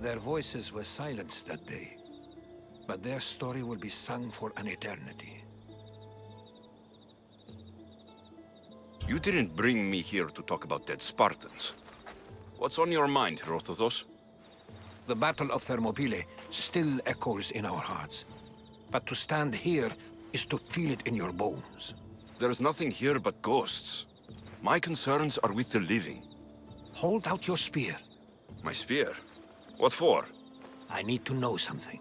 Their voices were silenced that day, but their story will be sung for an eternity. You didn't bring me here to talk about dead Spartans. What's on your mind, Herodotos? The Battle of Thermopylae still echoes in our hearts. But to stand here is to feel it in your bones. There's nothing here but ghosts. My concerns are with the living. Hold out your spear. My spear? What for? I need to know something.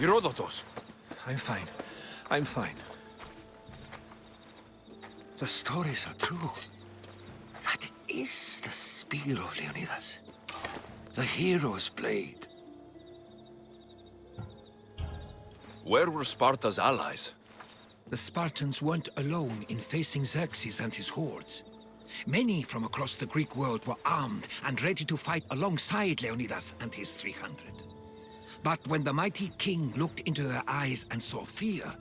Herodotos! I'm fine. I'm fine. The stories are true. That is the spear of Leonidas. The hero's blade. Where were Sparta's allies? The Spartans weren't alone in facing Xerxes and his hordes. Many from across the Greek world were armed and ready to fight alongside Leonidas and his 300. But when the mighty king looked into their eyes and saw fear,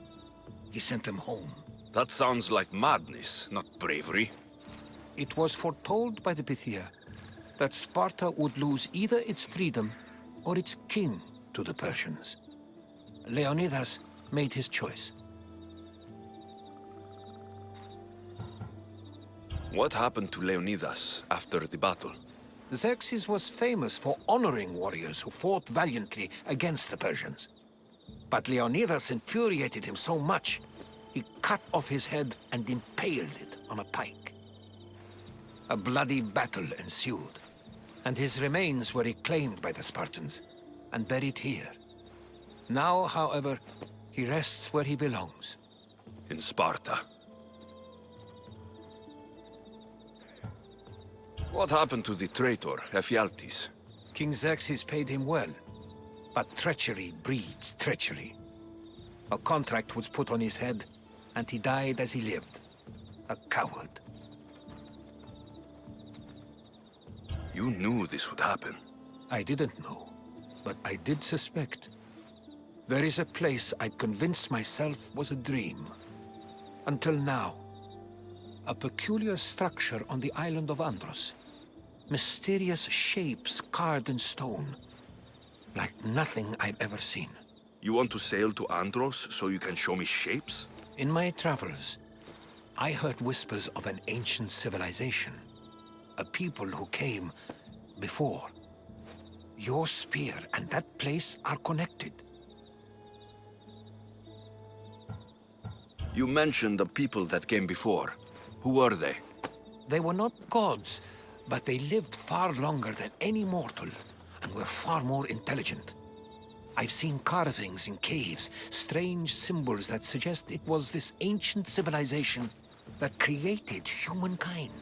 he sent them home. That sounds like madness, not bravery. It was foretold by the Pythia that Sparta would lose either its freedom or its king to the Persians. Leonidas made his choice. What happened to Leonidas after the battle? Xerxes was famous for honoring warriors who fought valiantly against the Persians. But Leonidas infuriated him so much, he cut off his head and impaled it on a pike. A bloody battle ensued, and his remains were reclaimed by the Spartans and buried here. Now, however, he rests where he belongs. In Sparta. What happened to the traitor, Ephialtes? King Xerxes paid him well, but treachery breeds treachery. A contract was put on his head, and he died as he lived. A coward. You knew this would happen. I didn't know, but I did suspect. There is a place I'd convinced myself was a dream. Until now. A peculiar structure on the island of Andros. Mysterious shapes carved in stone. like nothing I've ever seen. You want to sail to Andros so you can show me shapes? In my travels, I heard whispers of an ancient civilization. A people who came before. Your spear and that place are connected. You mentioned the people that came before. Who were they? They were not gods, but they lived far longer than any mortal, and were far more intelligent. I've seen carvings in caves, strange symbols that suggest it was this ancient civilization that created humankind,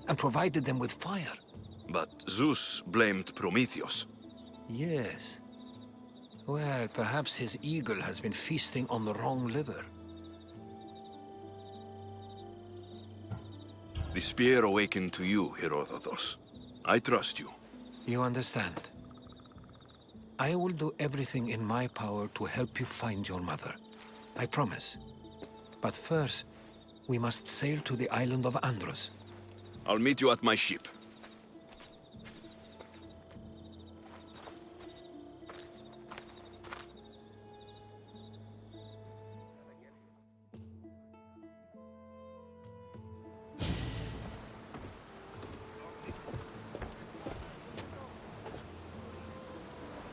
and provided them with fire. But Zeus blamed Prometheus. Yes. Well, perhaps his eagle has been feasting on the wrong liver. The spear awakened to you, Herodotus. I trust you. You understand. I will do everything in my power to help you find your mother. I promise. But first, we must sail to the island of Andros. I'll meet you at my ship.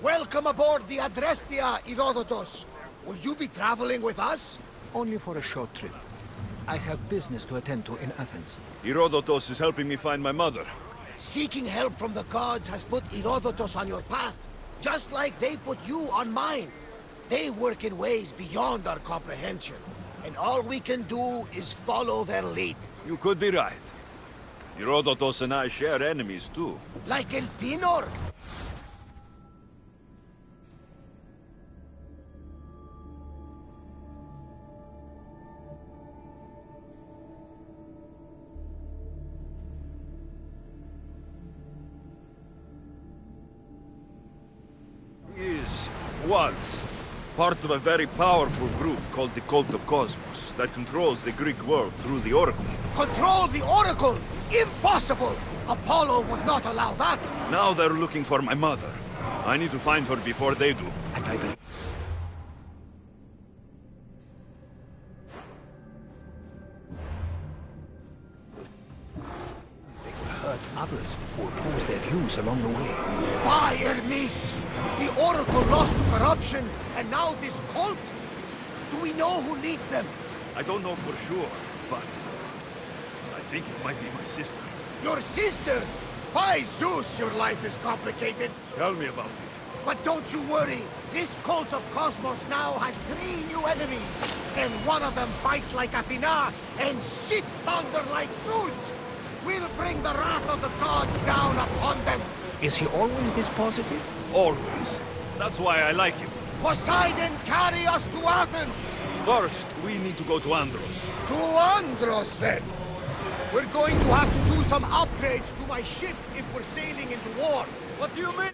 Welcome aboard the Adrestia, Herodotus. Will you be traveling with us? Only for a short trip. I have business to attend to in Athens. Herodotus is helping me find my mother. Seeking help from the gods has put Herodotus on your path, just like they put you on mine. They work in ways beyond our comprehension, and all we can do is follow their lead. You could be right. Herodotus and I share enemies too. Like Elpinor. Was part of a very powerful group called the Cult of Cosmos that controls the Greek world through the Oracle. Control the Oracle! Impossible! Apollo would not allow that! Now they're looking for my mother. I need to find her before they do. And I believe... they will hurt others who oppose their views along the way. By Hermes! The Oracle lost to corruption, and now this cult? Do we know who leads them? I don't know for sure, but I think it might be my sister. Your sister? By Zeus, your life is complicated. Tell me about it. But don't you worry. This cult of Cosmos now has 3 new enemies. And one of them fights like Athena and shits thunder like Zeus. We'll bring the wrath of the gods down upon them. Is he always this positive? Always. That's why I like him. Poseidon, carry us to Athens! First, we need to go to Andros. To Andros, then! We're going to have to do some upgrades to my ship if we're sailing into war. What do you mean?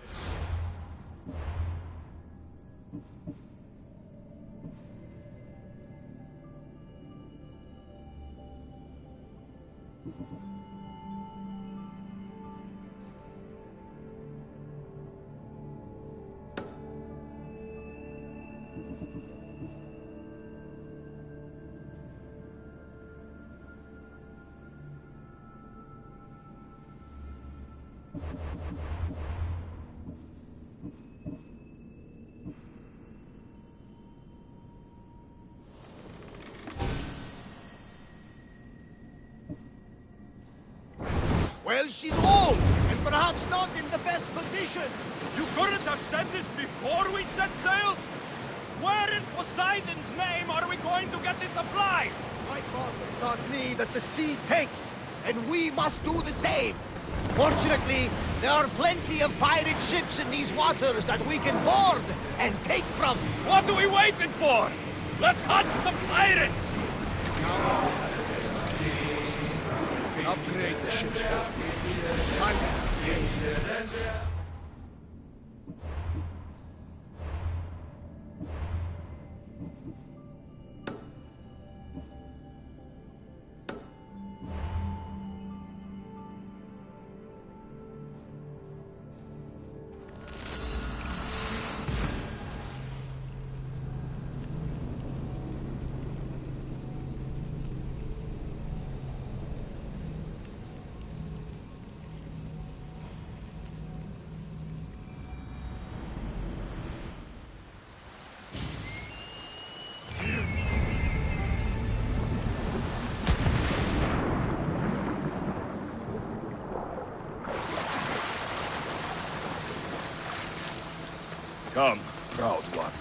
Well, she's old, and perhaps not in the best condition. You couldn't have said this before we set sail? Where in Poseidon's name are we going to get the supplies? My father taught me that the sea takes, and we must do the same. Fortunately, there are plenty of pirate ships in these waters that we can board and take from. What are we waiting for? Let's hunt some pirates! Upgrade the ship's hull. Come, proud one.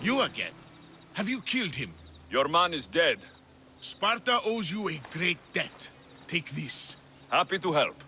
You again? Have you killed him? Your man is dead. Sparta owes you a great debt. Take this. Happy to help.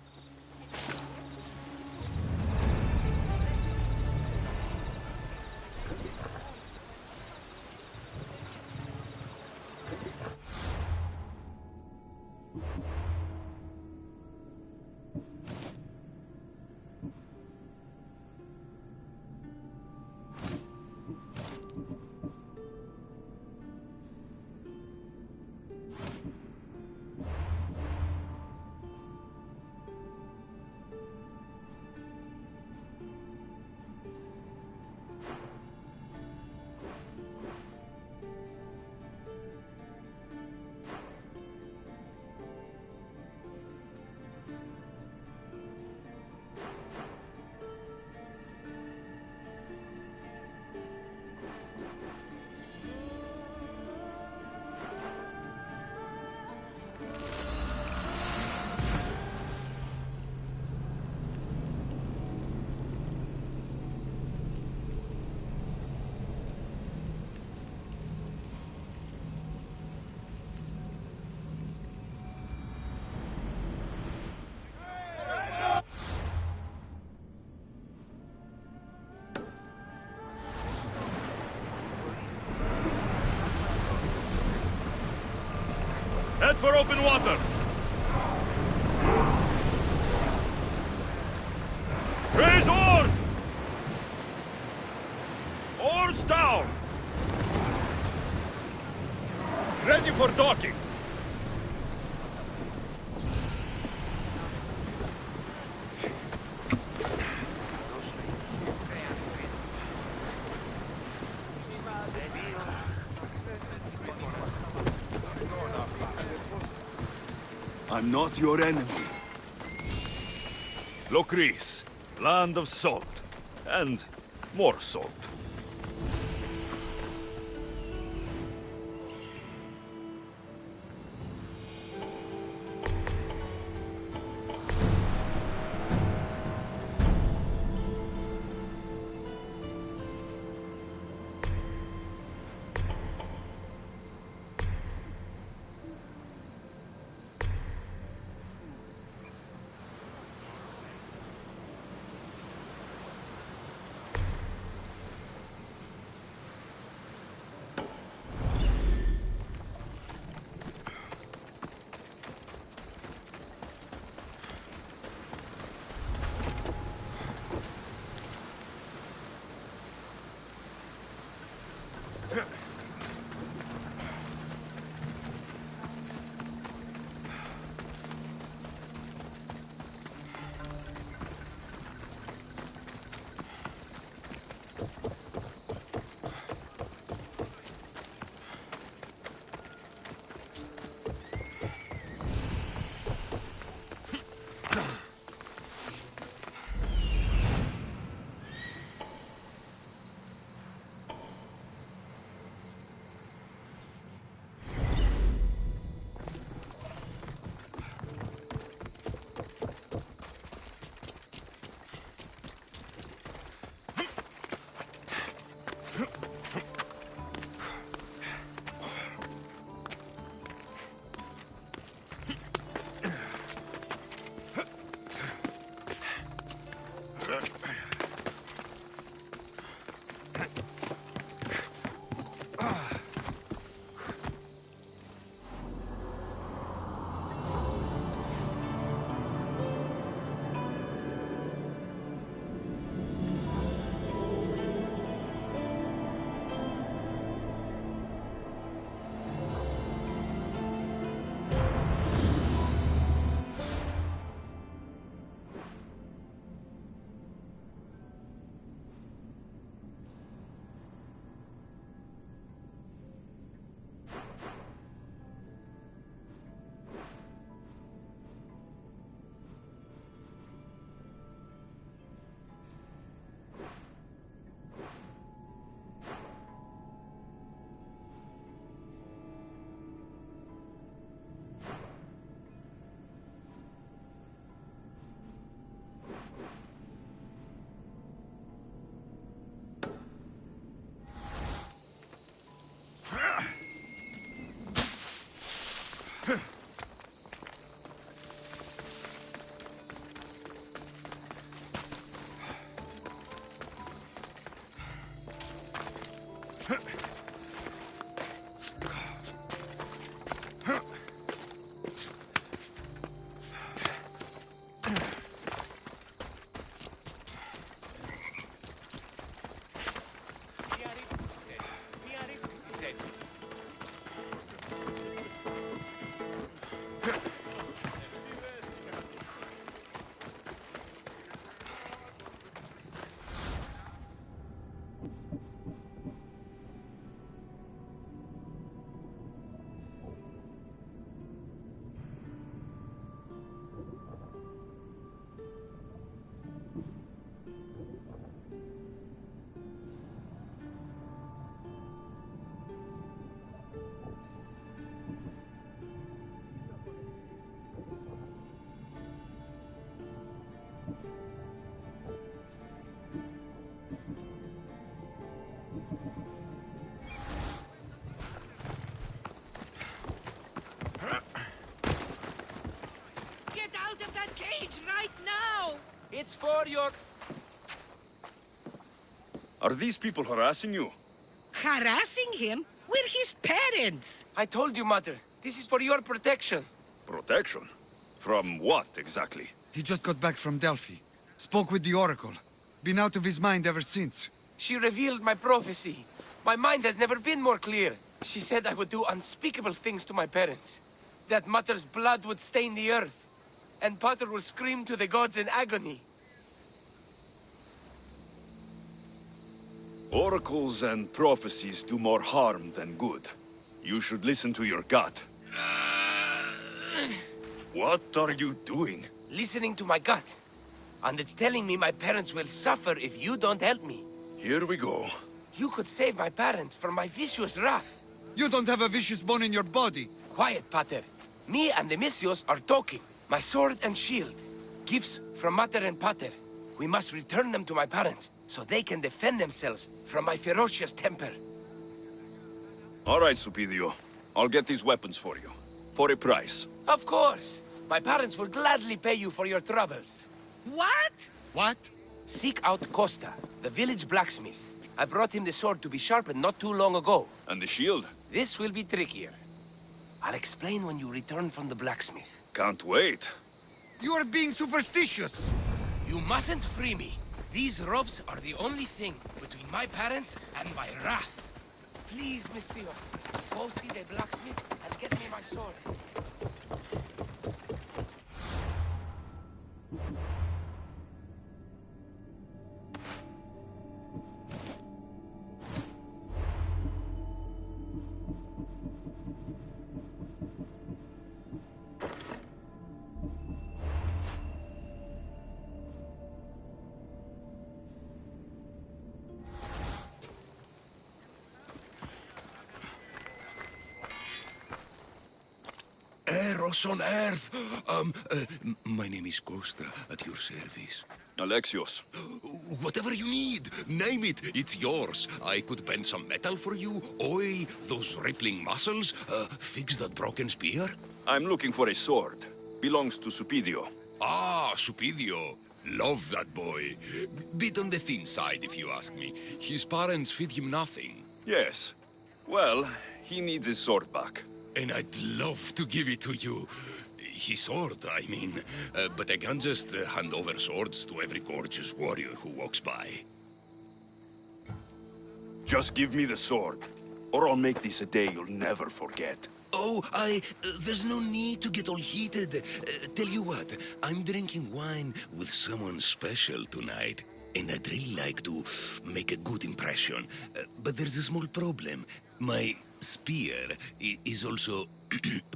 Head for open water! Raise oars! Oars down! Ready for docking! I'm not your enemy. Lokris, land of salt. And more salt. It's for your... Are these people harassing you? Harassing him? We're his parents! I told you, Mother. This is for your protection. Protection? From what, exactly? He just got back from Delphi. Spoke with the Oracle. Been out of his mind ever since. She revealed my prophecy. My mind has never been more clear. She said I would do unspeakable things to my parents. That Mother's blood would stain the earth. And Pater would scream to the gods in agony. Oracles and prophecies do more harm than good. You should listen to your gut. What are you doing? Listening to my gut. And it's telling me my parents will suffer if you don't help me. Here we go. You could save my parents from my vicious wrath. You don't have a vicious bone in your body. Quiet, Pater. Me and the Misios are talking. My sword and shield. Gifts from Mater and Pater. We must return them to my parents, so they can defend themselves from my ferocious temper. All right, Supidio. I'll get these weapons for you. For a price. Of course. My parents will gladly pay you for your troubles. What? What? Seek out Costa, the village blacksmith. I brought him the sword to be sharpened not too long ago. And the shield? This will be trickier. I'll explain when you return from the blacksmith. Can't wait. You are being superstitious! You mustn't free me. These ropes are the only thing between my parents and my wrath. Please, Misthios, go see the blacksmith and get me my sword. Eros on Earth. My name is Costa, at your service. Alexios. Whatever you need, name it, it's yours. I could bend some metal for you, oil those rippling muscles, fix that broken spear. I'm looking for a sword. Belongs to Supidio. Ah, Supidio. Love that boy. Bit on the thin side, if you ask me. His parents feed him nothing. Yes. Well, he needs his sword back. And I'd love to give it to you. His sword, I mean. But I can't just hand over swords to every gorgeous warrior who walks by. Just give me the sword, or I'll make this a day you'll never forget. Oh, there's no need to get all heated. Tell you what, I'm drinking wine with someone special tonight. And I'd really like to make a good impression. But there's a small problem. My spear is also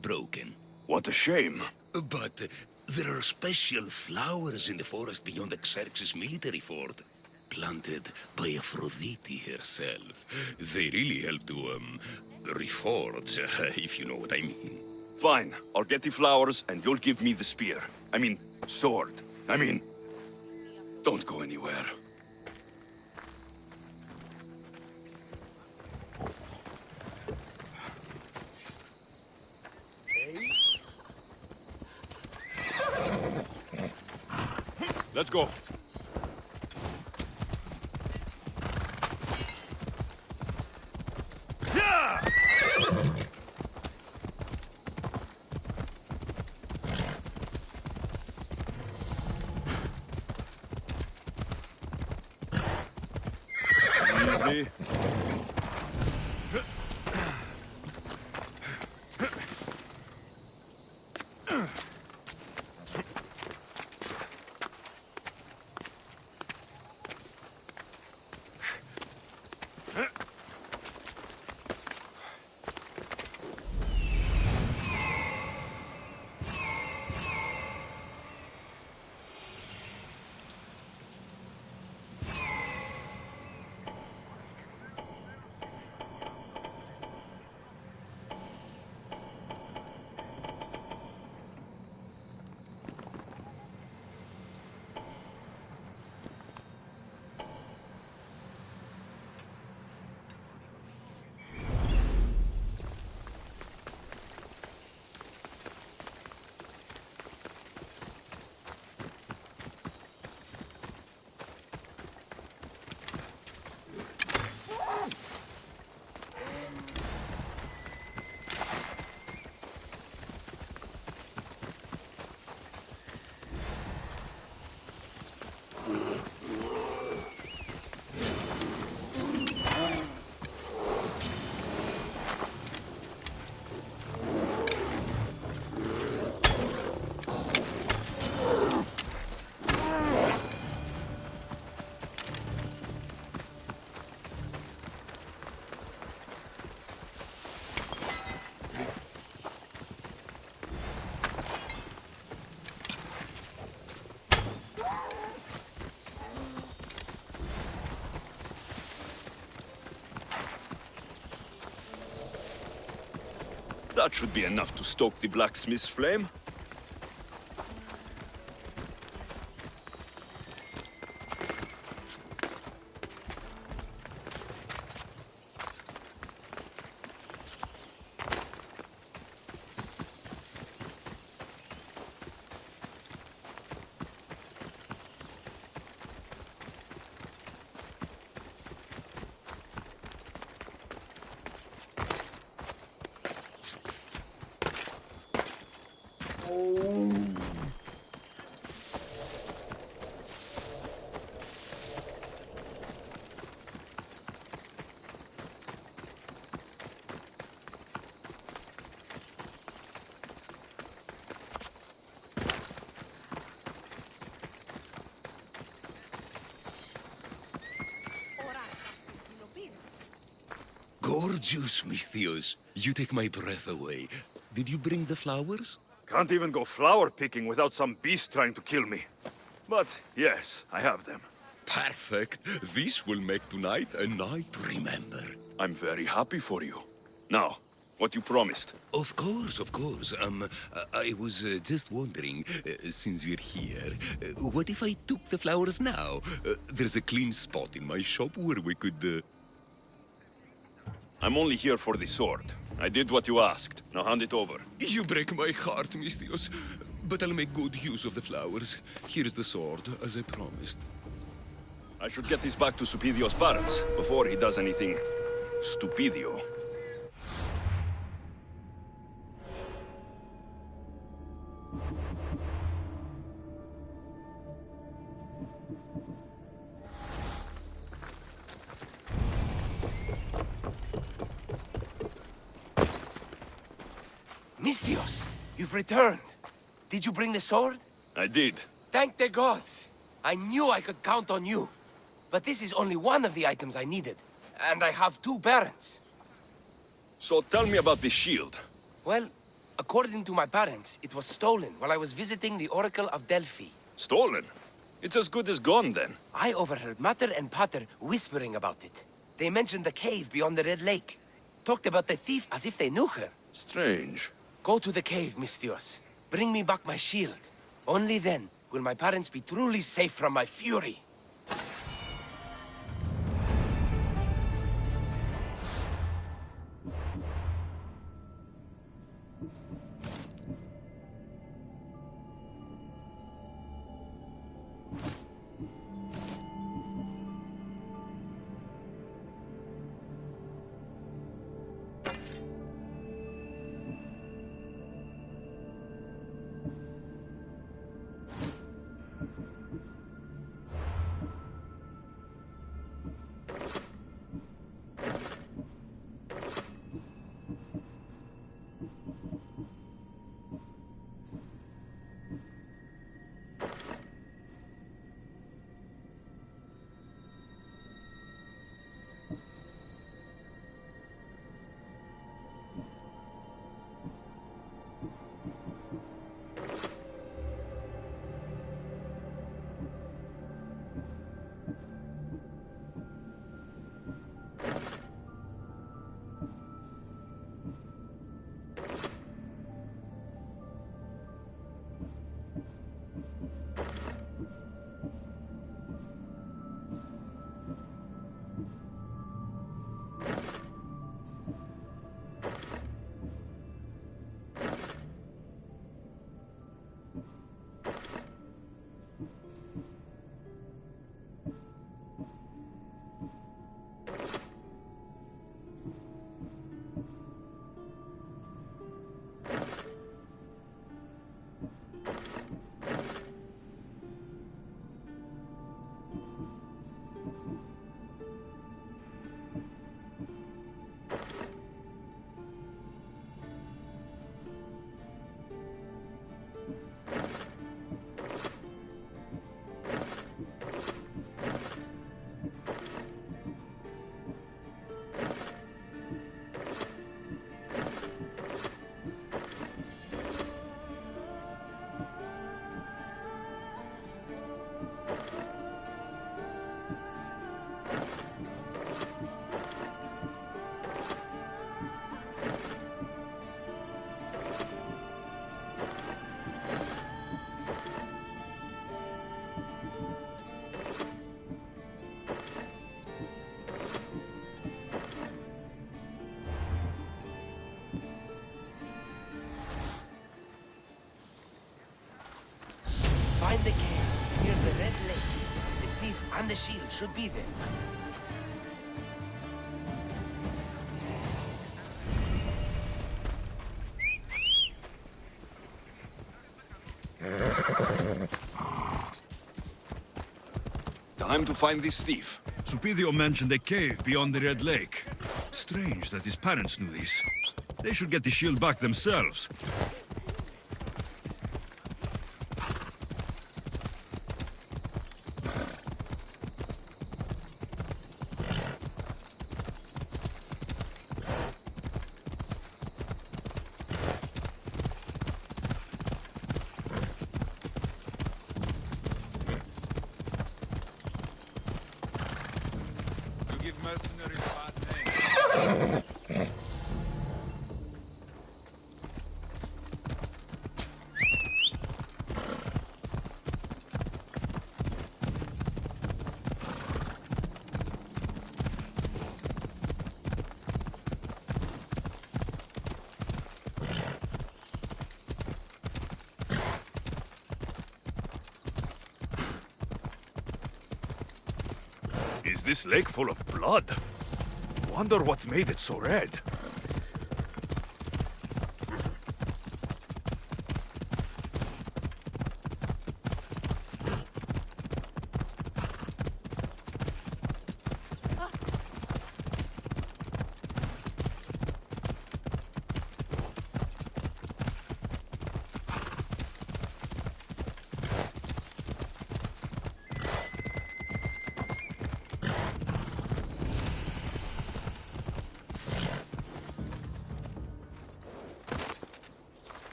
broken. What a shame. But there are special flowers in the forest beyond Xerxes' military fort, planted by Aphrodite herself. They really help to, reforge, if you know what I mean. Fine, I'll get the flowers and you'll give me the spear. I mean, sword. Don't go anywhere. Let's go. Easy. That should be enough to stoke the blacksmith's flame. Gorgeous, Misthios. You take my breath away. Did you bring the flowers? Can't even go flower picking without some beast trying to kill me. But yes, I have them. Perfect. This will make tonight a night to remember. I'm very happy for you. Now, what you promised. Of course, of course. I was just wondering, since we're here, what if I took the flowers now? There's a clean spot in my shop where we could, I'm only here for the sword. I did what you asked. Now hand it over. You break my heart, Misthios. But I'll make good use of the flowers. Here's the sword, as I promised. I should get this back to Supidio's parents before he does anything stupidio. Misthios, you've returned. Did you bring the sword? I did. Thank the gods. I knew I could count on you. But this is only one of the items I needed. And I have 2 parents. So tell me about the shield. Well, according to my parents, it was stolen while I was visiting the Oracle of Delphi. Stolen? It's as good as gone then. I overheard Mater and Pater whispering about it. They mentioned the cave beyond the Red Lake. Talked about the thief as if they knew her. Strange. Go to the cave, Misthios. Bring me back my shield. Only then will my parents be truly safe from my fury. and the shield should be there. Time to find this thief. Supidio mentioned a cave beyond the Red Lake. Strange that his parents knew this. They should get the shield back themselves. You give mercenaries bad name. Is this lake full of blood? Wonder what made it so red.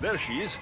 There she is.